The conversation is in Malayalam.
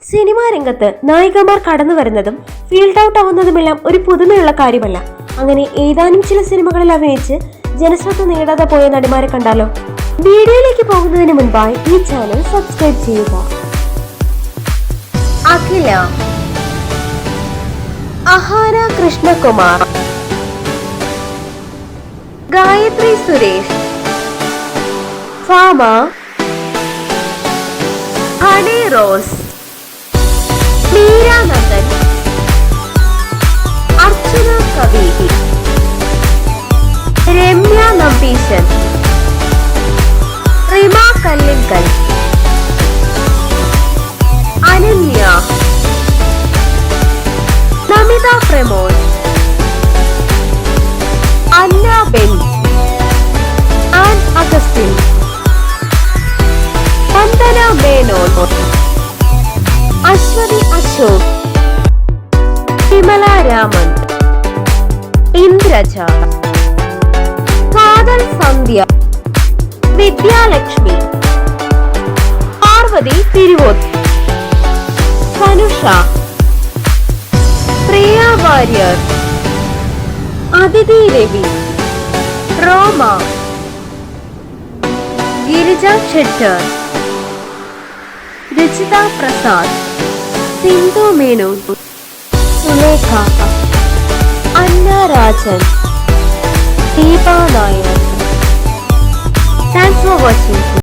സിനിമാ രംഗത്ത് നായികമാർ കടന്നു വരുന്നതും ഫീൽഡ് ഔട്ട് ആവുന്നതുമെല്ലാം ഒരു പുതുമയുള്ള കാര്യമല്ല. അങ്ങനെ ഏതാനും ചില സിനിമകളിൽ അഭിനയിച്ച് ജനശ്രദ്ധ നേടാതെ പോയ നടിമാരെ കണ്ടാലോ? വീഡിയോയിലേക്ക് പോകുന്നതിന് മുൻപായി ഈ ചാനൽ സബ്സ്ക്രൈബ് ചെയ്യുക. അഖില, അഹാന കൃഷ്ണകുമാർ, ഗായത്രി സുരേഷ്, ഫാമ, ഹണി റോസ്, മീരാനന്ദൻ, അർച്ചന കവി, രമ്യ നമ്പീശൻ, റിമ കല്ലിങ്കൽ, അനന്യ, നമിത പ്രമോദ്, അന്ന ബെൻ, ആൻ അഗസ്റ്റിൻ, വന്ദന മേനോൻ, അശ്വതി അശോക്, വിമല രാമൻ, ഇന്ദ്രജ, കാതൽ സന്ധ്യ, വിദ്യാലക്ഷ്മി, പാർവതി തിരുവോത്ത്, സനുഷ, പ്രിയ വാര്യർ, അതിഥി രവി, റോമ, ഗിരിജ ഷെട്ടർ, രചിത പ്രസാദ്, സിന്ധു മേനോൻ, സുലേഖ, അന്ന Rajan, Deepa Nair. Thanks for watching.